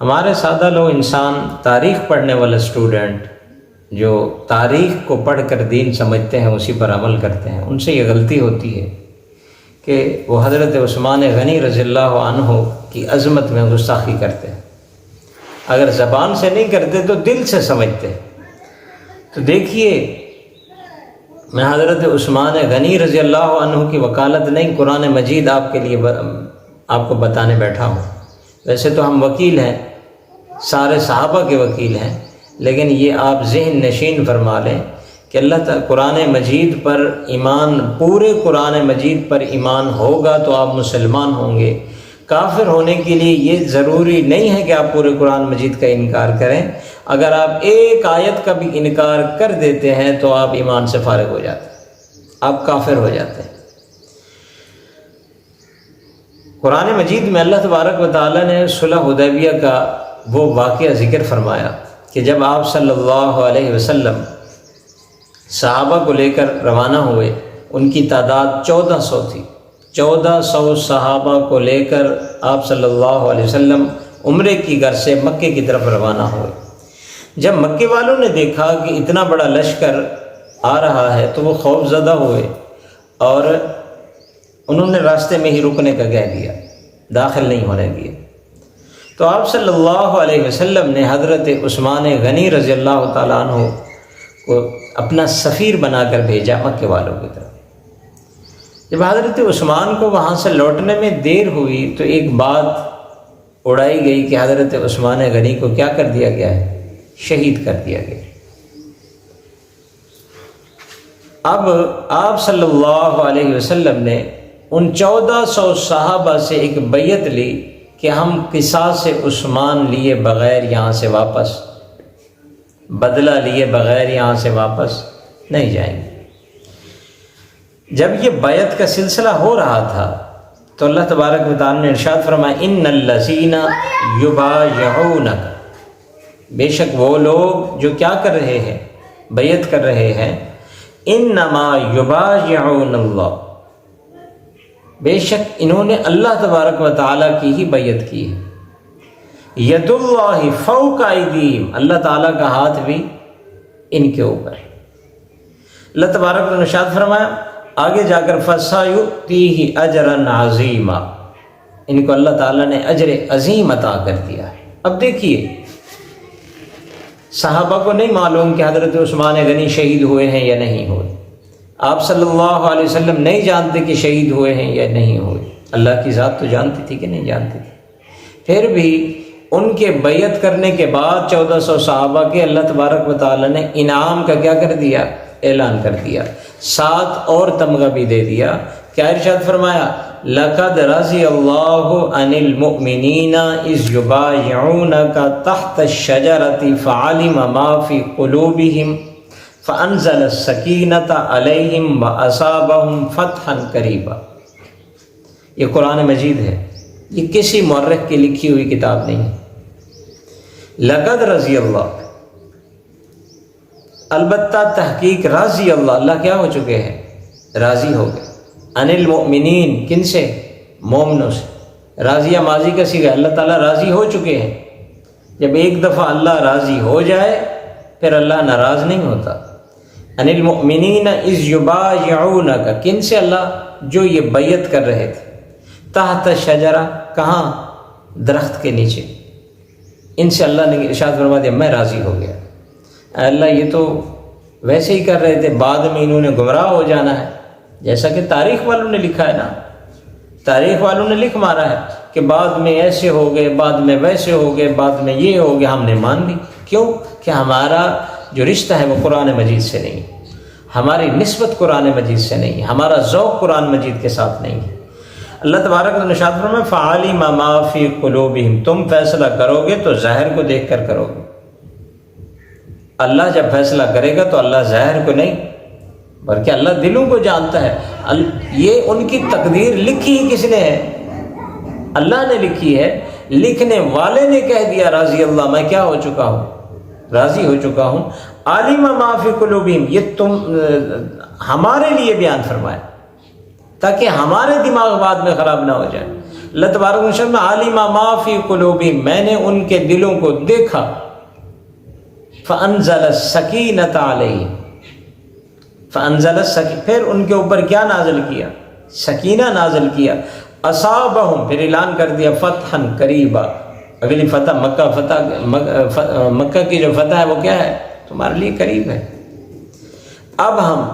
ہمارے سادہ لوگ انسان، تاریخ پڑھنے والا اسٹوڈنٹ جو تاریخ کو پڑھ کر دین سمجھتے ہیں اسی پر عمل کرتے ہیں، ان سے یہ غلطی ہوتی ہے کہ وہ حضرت عثمان غنی رضی اللہ عنہ کی عظمت میں گستاخی کرتے ہیں۔ اگر زبان سے نہیں کرتے تو دل سے سمجھتے ہیں۔ تو دیکھیے، میں حضرت عثمان غنی رضی اللہ عنہ کی وکالت نہیں، قرآن مجید آپ کے لیے آپ کو بتانے بیٹھا ہوں۔ ویسے تو ہم وکیل ہیں، سارے صحابہ کے وکیل ہیں، لیکن یہ آپ ذہن نشین فرما لیں کہ اللہ تعالیٰ قرآن مجید پر ایمان، پورے قرآن مجید پر ایمان ہوگا تو آپ مسلمان ہوں گے۔ کافر ہونے کے لیے یہ ضروری نہیں ہے کہ آپ پورے قرآن مجید کا انکار کریں۔ اگر آپ ایک آیت کا بھی انکار کر دیتے ہیں تو آپ ایمان سے فارغ ہو جاتے ہیں، آپ کافر ہو جاتے ہیں۔ قرآن مجید میں اللہ تبارک و تعالیٰ نے صلح حدیبیہ کا وہ واقعہ ذکر فرمایا کہ جب آپ صلی اللہ علیہ وسلم صحابہ کو لے کر روانہ ہوئے، ان کی تعداد 1400 تھی۔ 1400 صحابہ کو لے کر آپ صلی اللہ علیہ وسلم عمرے کی غرض سے مکے کی طرف روانہ ہوئے۔ جب مکے والوں نے دیکھا کہ اتنا بڑا لشکر آ رہا ہے تو وہ خوف زدہ ہوئے اور انہوں نے راستے میں ہی رکنے کا کہہ دیا، داخل نہیں ہونے دیے۔ تو آپ صلی اللہ علیہ وسلم نے حضرت عثمان غنی رضی اللہ تعالیٰ عنہ کو اپنا سفیر بنا کر بھیجا مکے والوں کی طرف۔ جب حضرت عثمان کو وہاں سے لوٹنے میں دیر ہوئی تو ایک بات اڑائی گئی کہ حضرت عثمان غنی کو کیا کر دیا گیا ہے؟ شہید کر دیا گیا۔ اب آپ صلی اللہ علیہ وسلم نے ان 1400 صحابہ سے ایک بیعت لی کہ ہم قصاص عثمان لیے بغیر یہاں سے واپس، بدلہ لیے بغیر یہاں سے واپس نہیں جائیں گے۔ جب یہ بیعت کا سلسلہ ہو رہا تھا تو اللہ تبارک و تعالیٰ نے ارشاد فرمایا ان الذین یبایعونک، بے شک وہ لوگ جو کیا کر رہے ہیں؟ بیعت کر رہے ہیں۔ انما یبایعون اللہ، بے شک انہوں نے اللہ تبارک و تعالیٰ کی ہی بیعت کی ہے۔ ید اللہ فوق ایدیہم، اللہ تعالیٰ کا ہاتھ بھی ان کے اوپر۔ اللہ تبارک نے ارشاد فرمایا آگے جا کر فَسَيُؤْتِيهِ أَجْرًا عَظِيمًا، ان کو اللہ تعالیٰ نے اجر عظیم عطا کر دیا ہے۔ اب دیکھیے، صحابہ کو نہیں معلوم کہ حضرت عثمان غنی شہید ہوئے ہیں یا نہیں ہوئے، آپ صلی اللہ علیہ وسلم نہیں جانتے کہ شہید ہوئے ہیں یا نہیں ہوئے، اللہ کی ذات تو جانتی تھی کہ نہیں جانتی تھی۔ پھر بھی ان کے بیعت کرنے کے بعد 1400 صحابہ کے اللہ تبارک و تعالیٰ نے انعام کا کیا کر دیا؟ اعلان کر دیا، ساتھ اور تمغہ بھی دے دیا۔ کیا ارشاد فرمایا؟ لَقَدْ رَضِيَ اللَّهُ عَنِ الْمُؤْمِنِينَ إِذْ يُبَايِعُونَكَ تَحْتَ الشَّجَرَةِ فَعَلِمَ مَا فِي قُلُوبِهِمْ فَأَنزَلَ السَّكِينَةَ عَلَيْهِمْ وَأَصَابَهُمْ فَتْحًا قَرِيبًا۔ یہ قرآن مجید ہے، یہ کسی مورخ کی لکھی ہوئی کتاب نہیں ہے۔ لَقَدْ رَضِيَ اللَّهُ، البتہ تحقیق راضی اللہ، اللہ کیا ہو چکے ہیں؟ راضی ہو گئے۔ عن المؤمنین، کن سے؟ مومنوں سے۔ راضیہ ماضی کا صیغہ، اللہ تعالیٰ راضی ہو چکے ہیں۔ جب ایک دفعہ اللہ راضی ہو جائے پھر اللہ ناراض نہیں ہوتا۔ عن المؤمنین اذ یبایعونک، کن سے؟ اللہ جو یہ بیعت کر رہے تھے۔ تحت شجرہ، کہاں؟ درخت کے نیچے۔ ان سے اللہ نے ارشاد فرما دیا میں راضی ہو گیا۔ اللہ یہ تو ویسے ہی کر رہے تھے، بعد میں انہوں نے گمراہ ہو جانا ہے، جیسا کہ تاریخ والوں نے لکھا ہے نا، تاریخ والوں نے لکھ مارا ہے کہ بعد میں ایسے ہو گئے، بعد میں ویسے ہو گئے، بعد میں یہ ہو گیا، ہم نے مان لی۔ کیوں؟ کہ ہمارا جو رشتہ ہے وہ قرآن مجید سے نہیں، ہماری نسبت قرآن مجید سے نہیں، ہمارا ذوق قرآن مجید کے ساتھ نہیں ہے۔ اللہ تبارک نے ارشاد فرمایا فَعَلِمَ مَا فِي قُلُوبِهِمْ، تم فیصلہ کرو گے تو ظاہر کو دیکھ کر کرو گے۔ اللہ جب فیصلہ کرے گا تو اللہ ظاہر کو نہیں بلکہ اللہ دلوں کو جانتا ہے۔ یہ ان کی تقدیر لکھی ہی کس نے ہے؟ اللہ نے لکھی ہے۔ لکھنے والے نے کہہ دیا راضی اللہ، میں کیا ہو چکا ہوں؟ راضی ہو چکا ہوں۔ عالم ما فی قلوبہم، یہ تم ہمارے لیے بیان فرمایا تاکہ ہمارے دماغ بعد میں خراب نہ ہو جائے۔ اللہ تبارک و تعالی عالم ما فی قلوبہم، میں نے ان کے دلوں کو دیکھا، فانزل السکینۃ علیہم، فانزل السکینہ، پھر ان کے اوپر کیا نازل کیا؟ سکینہ نازل کیا، اصابہم، پھر اعلان کر دیا فتحا قریبا، اگلی فتح مکہ کی جو فتح ہے وہ کیا ہے؟ تمہارے لیے قریب ہے۔ اب ہم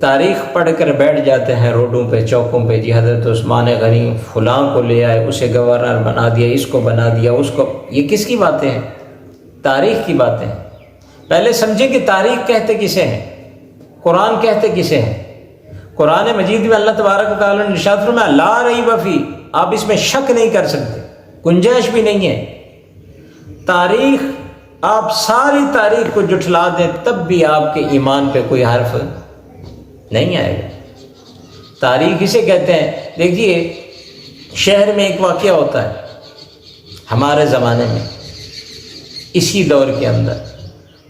تاریخ پڑھ کر بیٹھ جاتے ہیں روڈوں پہ، چوکوں پہ، جی حضرت عثمان غنی فلاں کو لے آئے، اسے گورنر بنا دیا، اس کو بنا دیا، اس کو، یہ کس کی باتیں ہیں؟ تاریخ کی باتیں ہیں۔ پہلے سمجھیں کہ تاریخ کہتے کسے ہیں، قرآن کہتے کسے ہیں۔ قرآن مجید میں اللہ تبارک و تعالیٰ نے ارشاد فرمایا لا ریب فیہ، آپ اس میں شک نہیں کر سکتے، گنجائش بھی نہیں ہے۔ تاریخ، آپ ساری تاریخ کو جھٹلا دیں تب بھی آپ کے ایمان پہ کوئی حرف نہیں آئے گا۔ تاریخ اسے کہتے ہیں، دیکھیے شہر میں ایک واقعہ ہوتا ہے ہمارے زمانے میں، اسی دور کے اندر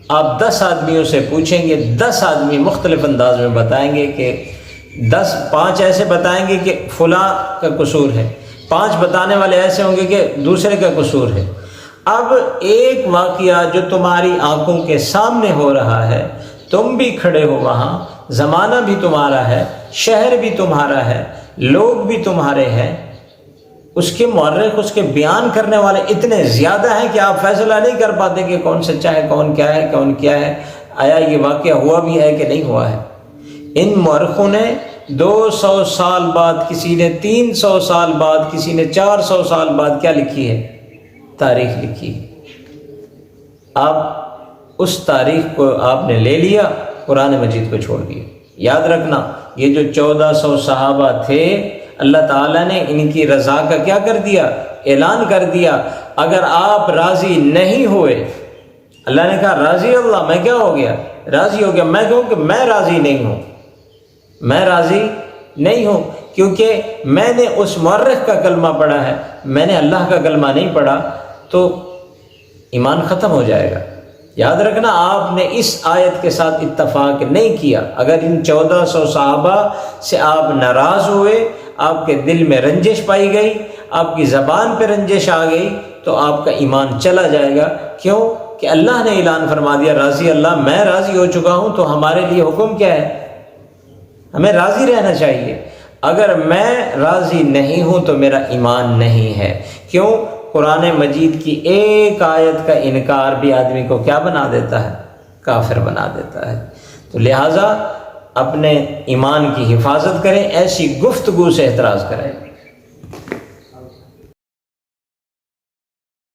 آپ 10 آدمیوں سے پوچھیں گے، 10 آدمی مختلف انداز میں بتائیں گے کہ 5 ایسے بتائیں گے کہ فلاں کا قصور ہے، 5 بتانے والے ایسے ہوں گے کہ دوسرے کا قصور ہے۔ اب ایک واقعہ جو تمہاری آنکھوں کے سامنے ہو رہا ہے، تم بھی کھڑے ہو وہاں، زمانہ بھی تمہارا ہے، شہر بھی تمہارا ہے، لوگ بھی تمہارے ہیں، اس کے مورخ، اس کے بیان کرنے والے اتنے زیادہ ہیں کہ آپ فیصلہ نہیں کر پاتے کہ کون سچا ہے، کون کیا ہے، کون کیا ہے، آیا یہ واقعہ ہوا بھی ہے کہ نہیں ہوا ہے۔ ان مورخوں نے 200 سال بعد، کسی نے 300 سال بعد، کسی نے 400 سال بعد کیا لکھی ہے؟ تاریخ لکھی ہے۔ اب اس تاریخ کو آپ نے لے لیا، قرآن مجید کو چھوڑ دیا۔ یاد رکھنا، یہ جو 1400 صحابہ تھے، اللہ تعالیٰ نے ان کی رضا کا کیا کر دیا؟ اعلان کر دیا۔ اگر آپ راضی نہیں ہوئے، اللہ نے کہا راضی اللہ، میں کیا ہو گیا؟ راضی ہو گیا۔ میں کہوں کہ میں راضی نہیں ہوں، میں راضی نہیں ہوں، کیونکہ میں نے اس مورخ کا کلمہ پڑھا ہے، میں نے اللہ کا کلمہ نہیں پڑھا، تو ایمان ختم ہو جائے گا۔ یاد رکھنا، آپ نے اس آیت کے ساتھ اتفاق نہیں کیا۔ اگر ان 1400 صحابہ سے آپ ناراض ہوئے، آپ کے دل میں رنجش پائی گئی، آپ کی زبان پہ رنجش آ گئی، تو آپ کا ایمان چلا جائے گا۔ کیوں؟ کہ اللہ نے اعلان فرما دیا راضی اللہ، میں راضی ہو چکا ہوں، تو ہمارے لیے حکم کیا ہے؟ ہمیں راضی رہنا چاہیے۔ اگر میں راضی نہیں ہوں تو میرا ایمان نہیں ہے۔ کیوں؟ قرآن مجید کی ایک آیت کا انکار بھی آدمی کو کیا بنا دیتا ہے؟ کافر بنا دیتا ہے۔ تو لہٰذا اپنے ایمان کی حفاظت کریں، ایسی گفتگو سے احتراز کریں۔